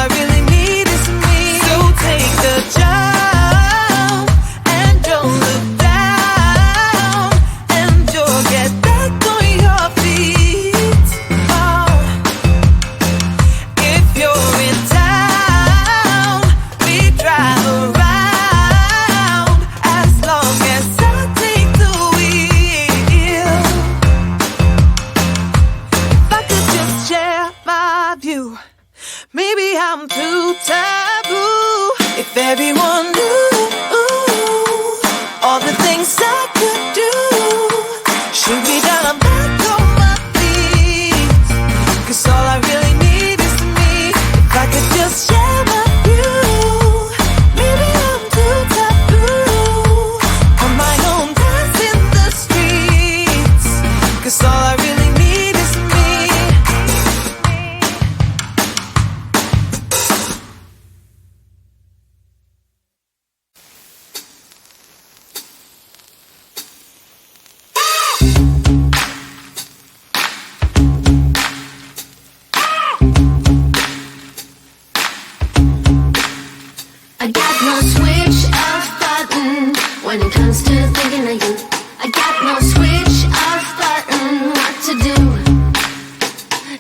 I really need is me. So take the jump and don't look down, and you'll get back on your feet. Oh, if you're in town, we drive around as long as I take the wheel. If I could just share my view, maybe I'm too taboo. If everyone knew all the things I could do, shoot me down, I'm back on my feet. 'Cause all I really need is me. If I could just share my view, maybe I'm too taboo. On my own, dance in the streets. 'Cause all I really need is me. I got no switch off button when it comes to thinking of you. I got no switch off button what to do.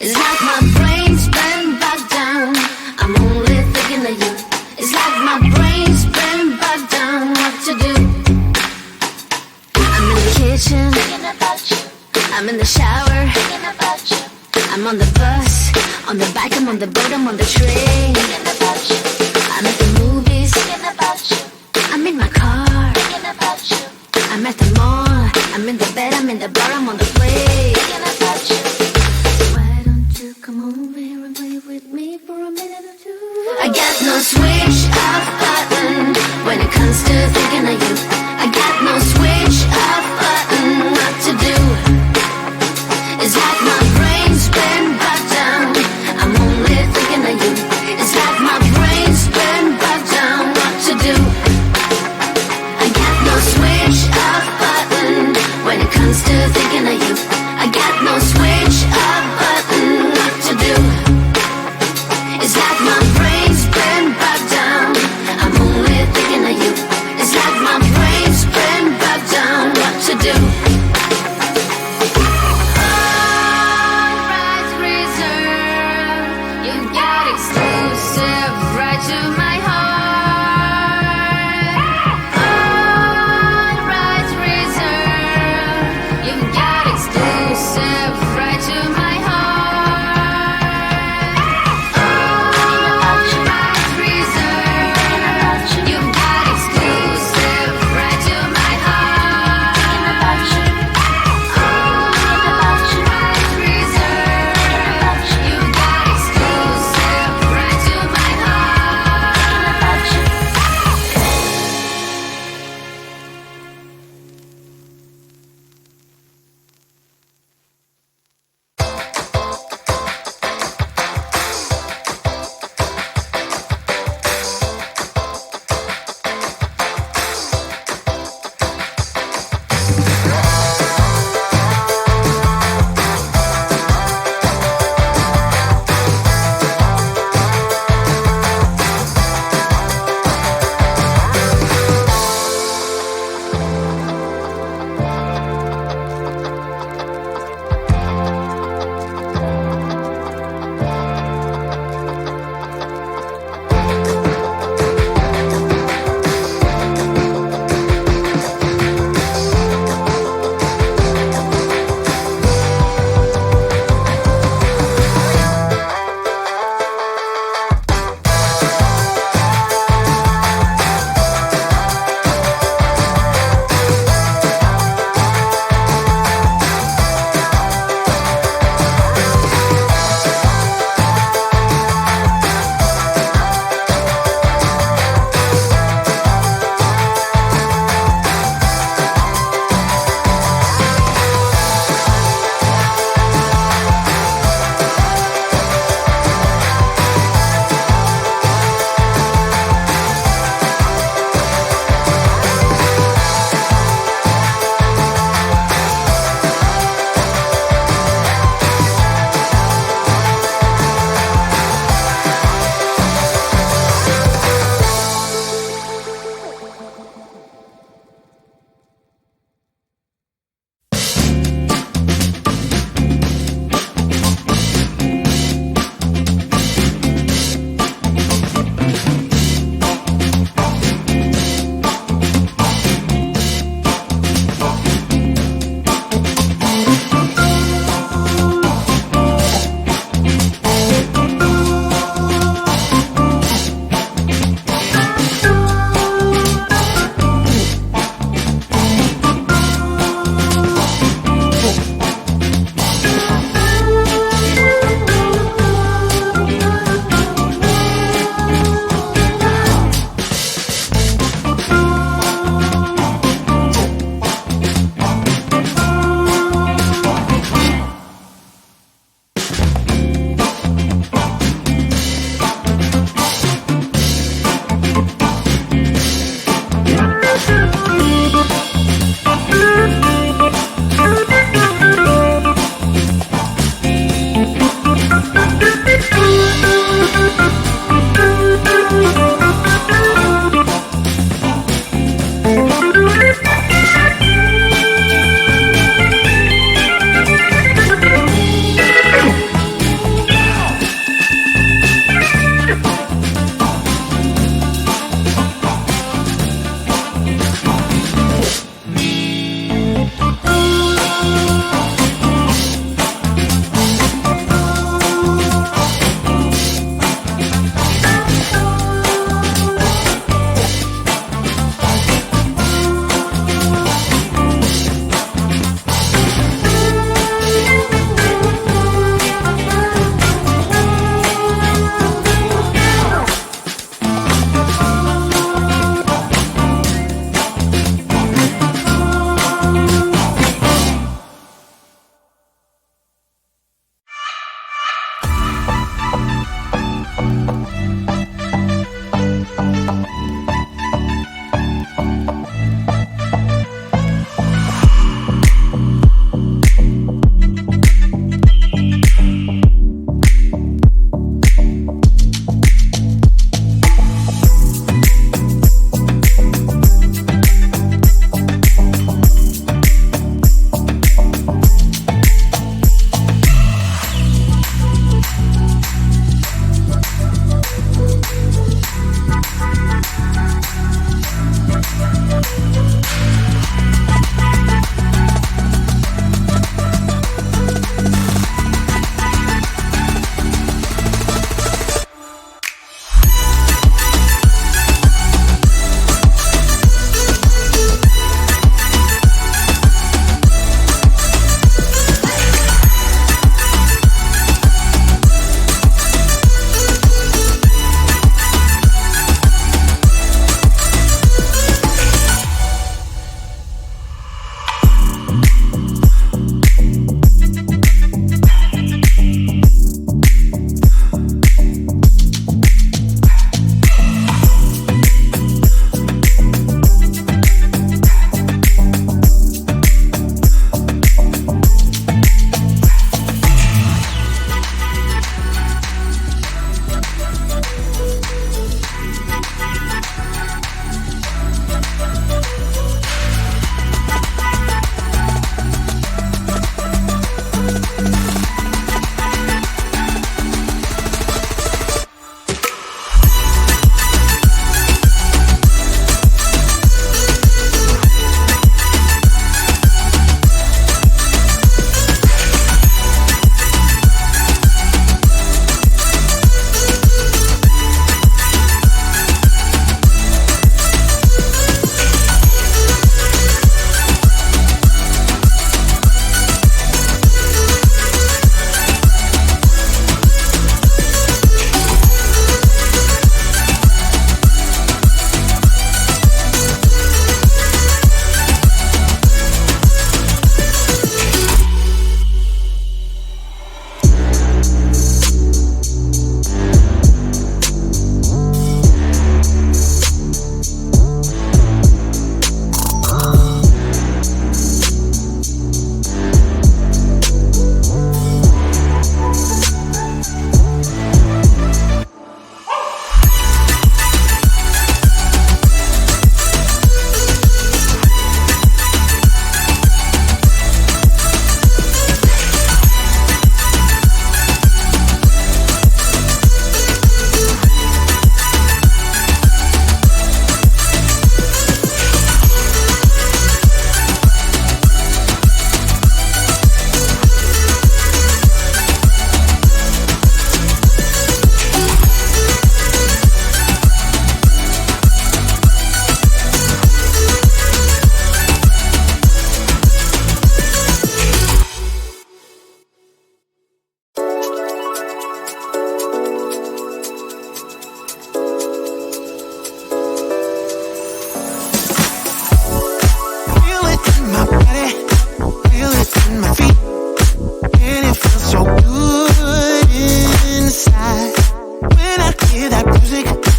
It's like my brain's been bogged down. I'm only thinking of you. It's like my brain's been bogged down what to do. I'm in the kitchen thinking about you. I'm in the shower thinking about you. I'm on the bus, on the bike, I'm on the boat, I'm on the train thinking about you. I'm at the movies thinking about you. I'm in my car thinking about you. I'm at the mall, I'm in the bed, I'm in the bar, I'm on the plane thinking about you. Why don't you come over here and play with me for a minute or two? I got no switch off button when it comes to thinking of you. I got no switch off button what to do. It's like my brain's been bogged down. I'm only thinking of you. It's like my brain's been bogged down what to do. I got no switch off button when it comes to thinking of you. I got no switch off button what to do. It's like my brain's been bogged down. I'm only thinking of you. It's like my brain's been bogged down what to do. All rights reserved. You got exclusive right to my heart. All rights reserved. You got exclusive right to my heart. All rights reserved. You got exclusive right to my heart. All rights reserved. You got exclusive right to my heart.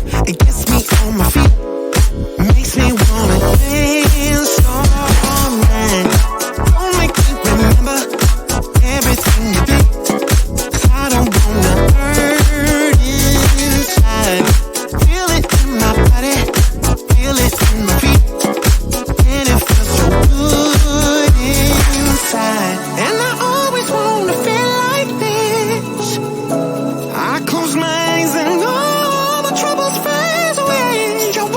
It gets me on my feet, makes me wanna dance all night. Don't make me remember everything you did. I don't wanna hurt inside. Feel it in my body, feel it in my feet, and it feels so good inside. And I always wanna feel like this. I close my eyes and all my troubles fade away. You're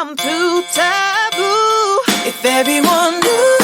I'm too taboo. If everyone knew